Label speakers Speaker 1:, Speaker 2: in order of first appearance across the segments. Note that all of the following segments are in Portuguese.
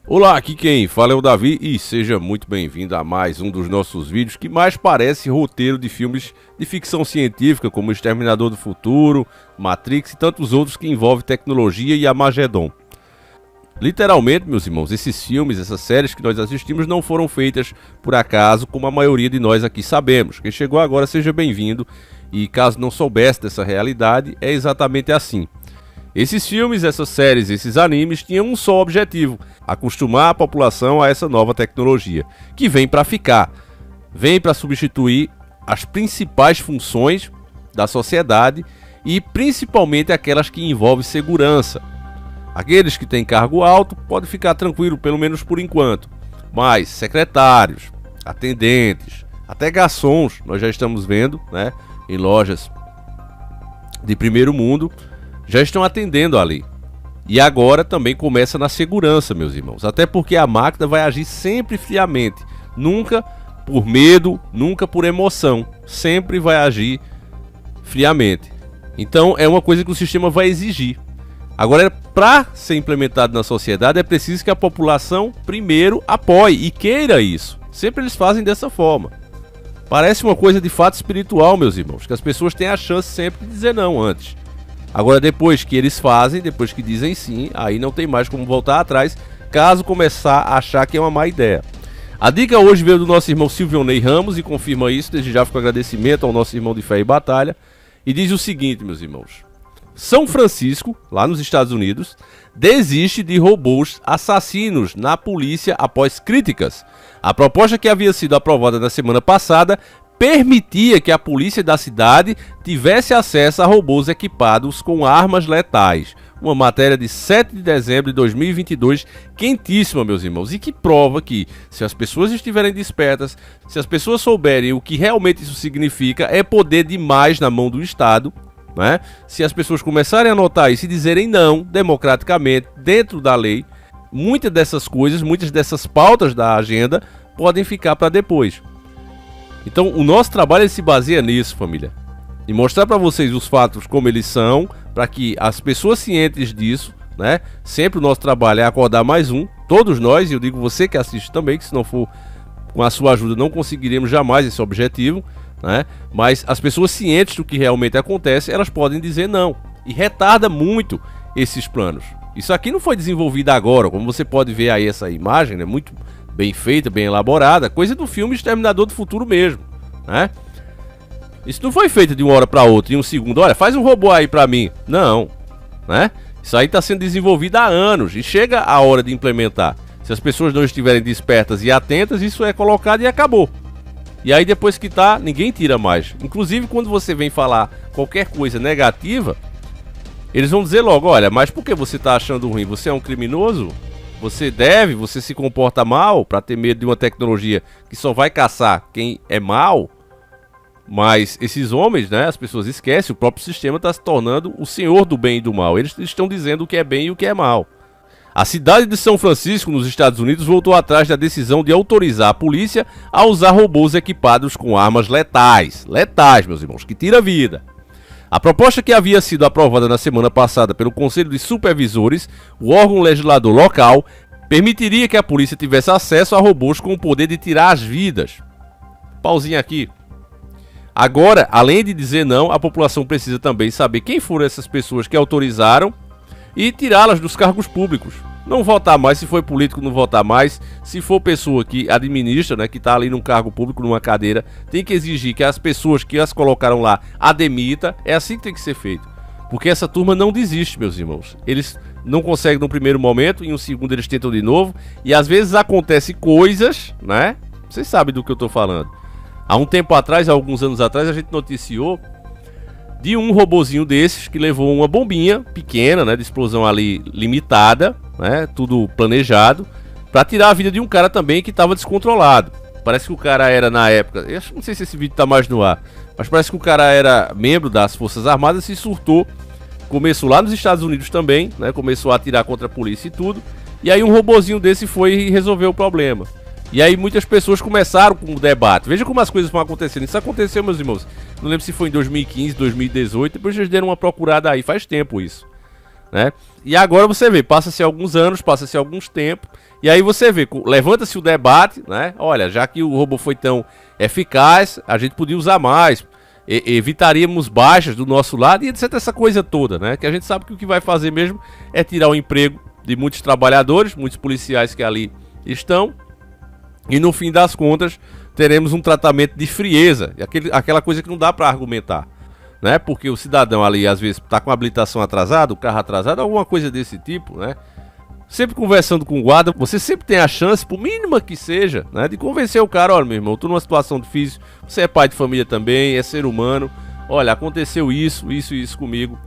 Speaker 1: Olá, aqui quem fala é o Davi e seja muito bem-vindo a mais um dos nossos vídeos que mais parece roteiro de filmes de ficção científica como Exterminador do Futuro, Matrix e tantos outros que envolvem tecnologia e Armagedon. Literalmente, meus irmãos, esses filmes, essas séries que nós assistimos não foram feitas por acaso, como a maioria de nós aqui sabemos. Quem chegou agora seja bem-vindo e caso não soubesse dessa realidade, é exatamente assim. Esses filmes, essas séries, esses animes tinham um só objetivo: acostumar a população a essa nova tecnologia, que vem para ficar, vem para substituir as principais funções da sociedade e principalmente aquelas que envolvem segurança. Aqueles que têm cargo alto podem ficar tranquilo, pelo menos por enquanto, mas secretários, atendentes, até garçons, nós já estamos vendo, né, em lojas de primeiro mundo, já estão atendendo a lei. E agora também começa na segurança, meus irmãos. Até porque a máquina vai agir sempre friamente. Nunca por medo, nunca por emoção. Sempre vai agir friamente. Então é uma coisa que o sistema vai exigir. Agora, para ser implementado na sociedade, é preciso que a população primeiro apoie e queira isso. Sempre eles fazem dessa forma. Parece uma coisa de fato espiritual, meus irmãos, que as pessoas têm a chance sempre de dizer não antes. Agora, depois que eles fazem, depois que dizem sim, aí não tem mais como voltar atrás, caso começar a achar que é uma má ideia. A dica hoje veio do nosso irmão Silvionei Ramos e confirma isso, desde já fica o agradecimento ao nosso irmão de fé e batalha, e diz o seguinte, meus irmãos: São Francisco, lá nos Estados Unidos, desiste de robôs assassinos na polícia após críticas. A proposta que havia sido aprovada na semana passada permitia que a polícia da cidade tivesse acesso a robôs equipados com armas letais. Uma matéria de 7 de dezembro de 2022, quentíssima, meus irmãos, e que prova que, se as pessoas estiverem despertas, se as pessoas souberem o que realmente isso significa, é poder demais na mão do Estado, né? Se as pessoas começarem a notar isso e dizerem não, democraticamente, dentro da lei, muitas dessas coisas, muitas dessas pautas da agenda, podem ficar para depois. Então o nosso trabalho se baseia nisso, família, e mostrar para vocês os fatos como eles são, para que as pessoas cientes disso, né? Sempre o nosso trabalho é acordar mais um, todos nós, e eu digo você que assiste também, que se não for com a sua ajuda não conseguiremos jamais esse objetivo, né? Mas as pessoas cientes do que realmente acontece, elas podem dizer não, e retarda muito esses planos. Isso aqui não foi desenvolvido agora, como você pode ver aí essa imagem, né? Muito bem feita, bem elaborada, coisa do filme Exterminador do Futuro mesmo, né? Isso não foi feito de uma hora para outra, em um segundo. Olha, faz um robô aí para mim. Não, né? Isso aí está sendo desenvolvido há anos e chega a hora de implementar. Se as pessoas não estiverem despertas e atentas, isso é colocado e acabou. E aí depois que tá, ninguém tira mais. Inclusive quando você vem falar qualquer coisa negativa, eles vão dizer logo: olha, mas por que você está achando ruim? Você é um criminoso? Você se comporta mal para ter medo de uma tecnologia que só vai caçar quem é mal? Mas esses homens, né, as pessoas esquecem, o próprio sistema está se tornando o senhor do bem e do mal. Eles estão dizendo o que é bem e o que é mal. A cidade de São Francisco, nos Estados Unidos, voltou atrás da decisão de autorizar a polícia a usar robôs equipados com armas letais. Letais, meus irmãos, que tira a vida. A proposta que havia sido aprovada na semana passada pelo Conselho de Supervisores, o órgão legislador local, permitiria que a polícia tivesse acesso a robôs com o poder de tirar as vidas. Pauzinho aqui. Agora, além de dizer não, a população precisa também saber quem foram essas pessoas que autorizaram e tirá-las dos cargos públicos. Não votar mais, se for político não votar mais, se for pessoa que administra, né, que está ali num cargo público, numa cadeira, tem que exigir que as pessoas que as colocaram lá admita. É assim que tem que ser feito, porque essa turma não desiste, meus irmãos. Eles não conseguem no primeiro momento, em um segundo eles tentam de novo, e às vezes acontecem coisas, né, vocês sabem do que eu estou falando. Há um tempo atrás, há alguns anos atrás, a gente noticiou de um robozinho desses que levou uma bombinha pequena, né, de explosão ali limitada, né, tudo planejado, para tirar a vida de um cara também que estava descontrolado. Parece que o cara era, na época, eu não sei se esse vídeo está mais no ar, mas parece que o cara era membro das Forças Armadas, se surtou, começou lá nos Estados Unidos também, né, começou a atirar contra a polícia e tudo, e aí um robozinho desse foi e resolveu o problema. E aí muitas pessoas começaram com o debate. Veja como as coisas vão acontecendo. Isso aconteceu, meus irmãos. Não lembro se foi em 2015, 2018. Depois eles deram uma procurada aí. Faz tempo isso. né? E agora você vê, passa-se alguns anos, passa-se alguns tempos, e aí você vê, levanta-se o debate, né? Olha, já que o robô foi tão eficaz, a gente podia usar mais, evitaríamos baixas do nosso lado, e etc, essa coisa toda, né? Que a gente sabe que o que vai fazer mesmo é tirar o emprego de muitos trabalhadores, muitos policiais que ali estão, e no fim das contas teremos um tratamento de frieza, aquela coisa que não dá para argumentar, né? Porque o cidadão ali às vezes está com a habilitação atrasada, o carro atrasado, alguma coisa desse tipo, né? Sempre conversando com o guarda, você sempre tem a chance, por mínima que seja, né, de convencer o cara: olha, meu irmão, tô numa situação difícil, você é pai de família também, é ser humano, olha, aconteceu isso comigo,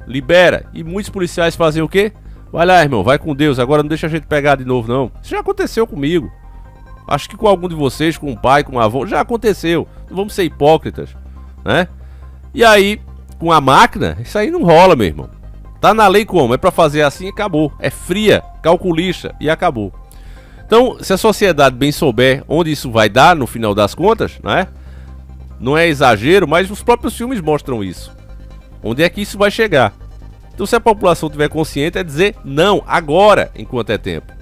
Speaker 1: libera. E muitos policiais fazem o quê? Vai lá, irmão, vai com Deus, agora não deixa a gente pegar de novo não. Isso já aconteceu comigo, acho que com algum de vocês, com o pai, com o avô, já aconteceu, não vamos ser hipócritas, né? E aí, com a máquina, isso aí não rola, meu irmão. Tá na lei como? É pra fazer assim e acabou. É fria, calculista e acabou. Então, se a sociedade bem souber onde isso vai dar no final das contas, né? Não é exagero, mas os próprios filmes mostram isso. Onde é que isso vai chegar? Então, se a população tiver consciente, é dizer não, agora, enquanto é tempo.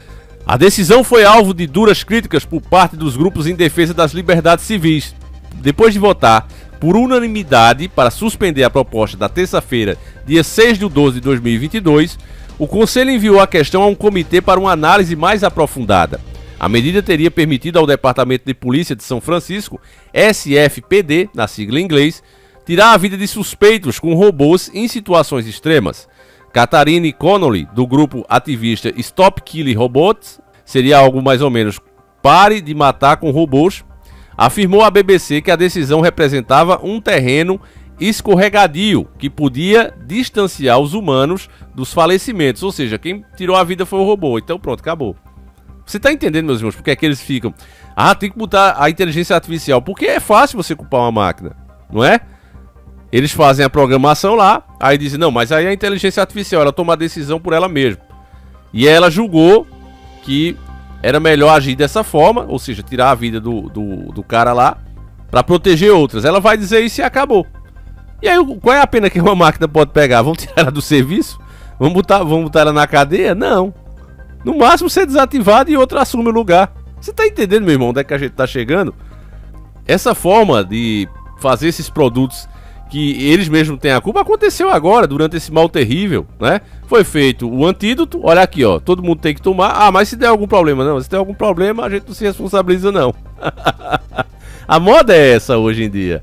Speaker 1: A decisão foi alvo de duras críticas por parte dos grupos em defesa das liberdades civis. Depois de votar por unanimidade para suspender a proposta da terça-feira, dia 6/12/2022, o Conselho enviou a questão a um comitê para uma análise mais aprofundada. A medida teria permitido ao Departamento de Polícia de São Francisco, SFPD, na sigla em inglês, tirar a vida de suspeitos com robôs em situações extremas. Catharine Connolly, do grupo ativista Stop Killing Robots, seria algo mais ou menos pare de matar com robôs, afirmou à BBC que a decisão representava um terreno escorregadio que podia distanciar os humanos dos falecimentos, ou seja, quem tirou a vida foi o robô, então pronto, acabou. Você tá entendendo, meus irmãos, porque é que eles ficam, tem que botar a inteligência artificial, porque é fácil você culpar uma máquina, não é? Eles fazem a programação lá, aí dizem, não, mas aí a inteligência artificial, ela toma a decisão por ela mesma, e ela julgou que era melhor agir dessa forma, ou seja, tirar a vida do cara lá, para proteger outras. Ela vai dizer isso e acabou. E aí, qual é a pena que uma máquina pode pegar? Vamos tirar ela do serviço? Vamos botar ela na cadeia? Não. No máximo ser desativado e outra assume o lugar. Você tá entendendo, meu irmão, onde é que a gente tá chegando? Essa forma de fazer esses produtos que eles mesmos têm a culpa aconteceu agora, durante esse mal terrível, né? Foi feito o antídoto, olha aqui, ó, todo mundo tem que tomar. Mas se der algum problema, não, se der algum problema a gente não se responsabiliza não. A moda é essa hoje em dia,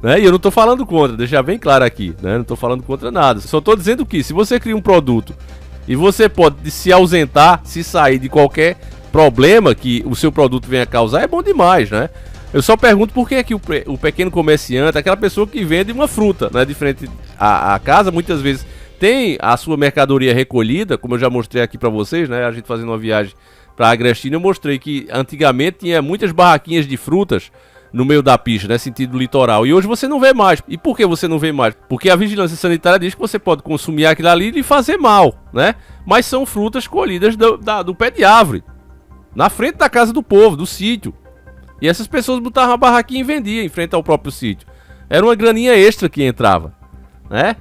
Speaker 1: né? E eu não tô falando contra, deixar bem claro aqui, né? Não tô falando contra nada, só tô dizendo que se você cria um produto e você pode se ausentar, se sair de qualquer problema que o seu produto venha causar, é bom demais, né? Eu só pergunto por que é que o pequeno comerciante, aquela pessoa que vende uma fruta, né, de frente à casa, muitas vezes tem a sua mercadoria recolhida, como eu já mostrei aqui pra vocês, né, a gente fazendo uma viagem pra Agrestina, eu mostrei que antigamente tinha muitas barraquinhas de frutas no meio da pista, né, sentido litoral, e hoje você não vê mais. E por que você não vê mais? Porque a vigilância sanitária diz que você pode consumir aquilo ali e lhe fazer mal, né, mas são frutas colhidas do pé de árvore, na frente da casa do povo, do sítio. E essas pessoas botavam a barraquinha e vendiam em frente ao próprio sítio. Era uma graninha extra que entrava, né?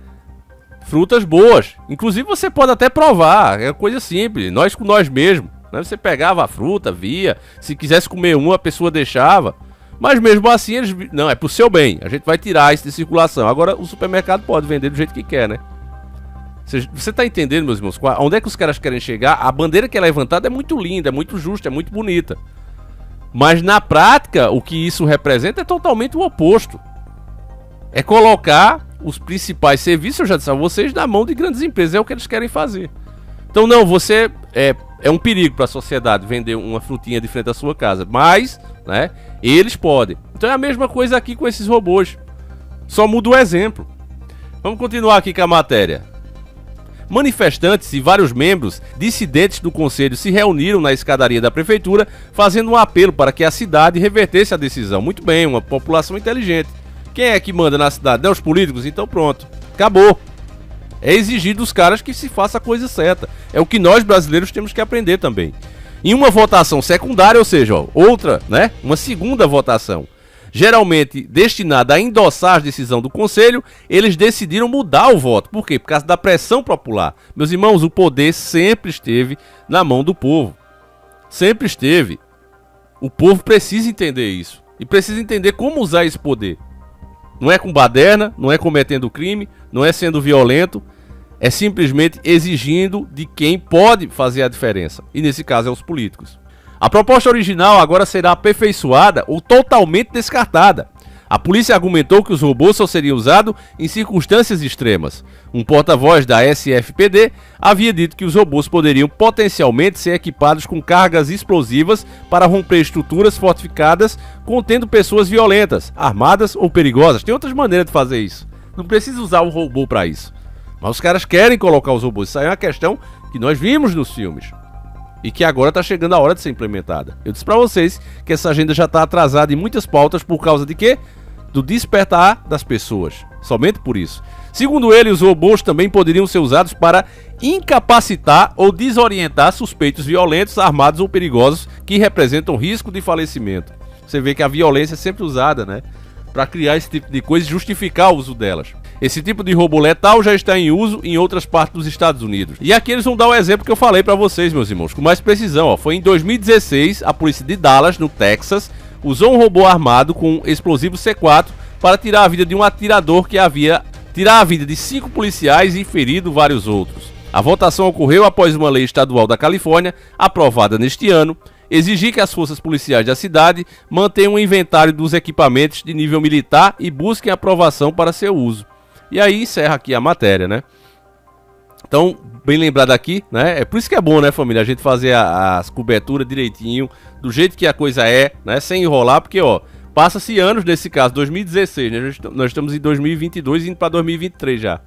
Speaker 1: Frutas boas. Inclusive você pode até provar, é coisa simples, nós com nós mesmos, né? Você pegava a fruta, via, se quisesse comer uma, a pessoa deixava. Mas mesmo assim, eles... não, é pro seu bem, a gente vai tirar isso de circulação. Agora o supermercado pode vender do jeito que quer, né? Você tá entendendo, meus irmãos? Onde é que os caras querem chegar? A bandeira que é levantada é muito linda, é muito justa, é muito bonita. Mas na prática, o que isso representa é totalmente o oposto. É colocar os principais serviços, eu já disse a vocês, na mão de grandes empresas. É o que eles querem fazer. Então não, você é um perigo para a sociedade vender uma frutinha de frente à sua casa. Mas, né, eles podem. Então é a mesma coisa aqui com esses robôs. Só muda o exemplo. Vamos continuar aqui com a matéria. Manifestantes e vários membros dissidentes do conselho se reuniram na escadaria da prefeitura, fazendo um apelo para que a cidade revertesse a decisão. Muito bem, uma população inteligente. Quem é que manda na cidade? Não, os políticos? Então pronto, acabou. É exigir dos caras que se faça a coisa certa. É o que nós brasileiros temos que aprender também. Em uma votação secundária, ou seja, outra, né, uma segunda votação, geralmente destinada a endossar a decisão do Conselho, eles decidiram mudar o voto. Por quê? Por causa da pressão popular. Meus irmãos, o poder sempre esteve na mão do povo. Sempre esteve. O povo precisa entender isso. E precisa entender como usar esse poder. Não é com baderna, não é cometendo crime, não é sendo violento. É simplesmente exigindo de quem pode fazer a diferença. E nesse caso é os políticos. A proposta original agora será aperfeiçoada ou totalmente descartada. A polícia argumentou que os robôs só seriam usados em circunstâncias extremas. Um porta-voz da SFPD havia dito que os robôs poderiam potencialmente ser equipados com cargas explosivas para romper estruturas fortificadas contendo pessoas violentas, armadas ou perigosas. Tem outras maneiras de fazer isso. Não precisa usar o robô para isso. Mas os caras querem colocar os robôs. Isso aí é uma questão que nós vimos nos filmes. E que agora está chegando a hora de ser implementada. Eu disse para vocês que essa agenda já está atrasada em muitas pautas por causa de quê? Do despertar das pessoas. Somente por isso. Segundo ele, os robôs também poderiam ser usados para incapacitar ou desorientar suspeitos violentos, armados ou perigosos que representam risco de falecimento. Você vê que a violência é sempre usada, né? Para criar esse tipo de coisa e justificar o uso delas. Esse tipo de robô letal já está em uso em outras partes dos Estados Unidos. E aqui eles vão dar o exemplo que eu falei para vocês, meus irmãos, com mais precisão. Ó. Foi em 2016, a polícia de Dallas, no Texas, usou um robô armado com explosivo C4 para tirar a vida de um atirador que havia tirado a vida de 5 policiais e ferido vários outros. A votação ocorreu após uma lei estadual da Califórnia, aprovada neste ano, exigir que as forças policiais da cidade mantenham um inventário dos equipamentos de nível militar e busquem aprovação para seu uso. E aí encerra aqui a matéria, né? Então, bem lembrado aqui, né? É por isso que é bom, né, família? A gente fazer as coberturas direitinho, do jeito que a coisa é, né? Sem enrolar, porque, ó, passa-se anos nesse caso, 2016, né? Nós estamos em 2022 indo para 2023 já.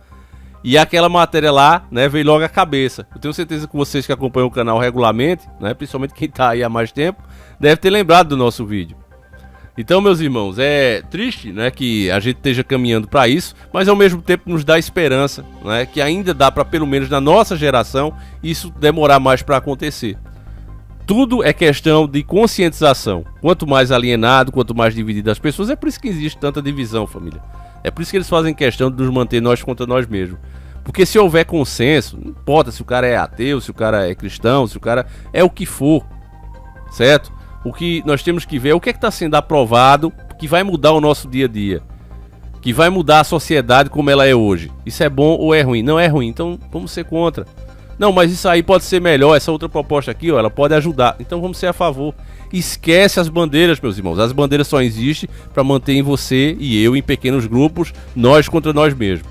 Speaker 1: E aquela matéria lá, né, veio logo à cabeça. Eu tenho certeza que vocês que acompanham o canal regularmente, né, principalmente quem tá aí há mais tempo, deve ter lembrado do nosso vídeo. Então, meus irmãos, é triste, né, que a gente esteja caminhando para isso, mas ao mesmo tempo nos dá esperança, né, que ainda dá para, pelo menos na nossa geração, isso demorar mais para acontecer. Tudo é questão de conscientização. Quanto mais alienado, quanto mais dividido as pessoas, é por isso que existe tanta divisão, família. É por isso que eles fazem questão de nos manter nós contra nós mesmos. Porque se houver consenso, não importa se o cara é ateu, se o cara é cristão, se o cara é o que for, certo? O que nós temos que ver é o que está sendo aprovado, que vai mudar o nosso dia a dia, que vai mudar a sociedade como ela é hoje. Isso é bom ou é ruim? Não é ruim, então vamos ser contra. Não, mas isso aí pode ser melhor, essa outra proposta aqui, ó, ela pode ajudar. Então vamos ser a favor. Esquece as bandeiras, meus irmãos. As bandeiras só existem para manter em você e eu em pequenos grupos, nós contra nós mesmos.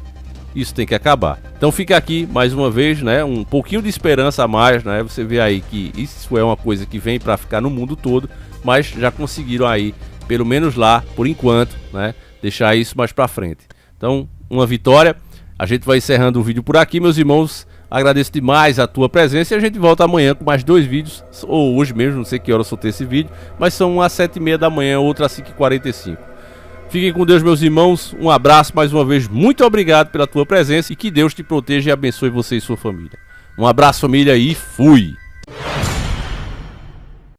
Speaker 1: Isso tem que acabar. Então fica aqui mais uma vez, né, um pouquinho de esperança a mais, né? Você vê aí que isso é uma coisa que vem para ficar no mundo todo, mas já conseguiram aí, pelo menos lá, por enquanto, né, deixar isso mais para frente. Então, uma vitória. A gente vai encerrando o vídeo por aqui, meus irmãos. Agradeço demais a tua presença e a gente volta amanhã com mais 2 vídeos, ou hoje mesmo, não sei que hora eu soltei esse vídeo, mas são às 7h30 da manhã, outra às 5h45. Fiquem com Deus, meus irmãos, um abraço mais uma vez, muito obrigado pela tua presença e que Deus te proteja e abençoe você e sua família. Um abraço, família, e fui!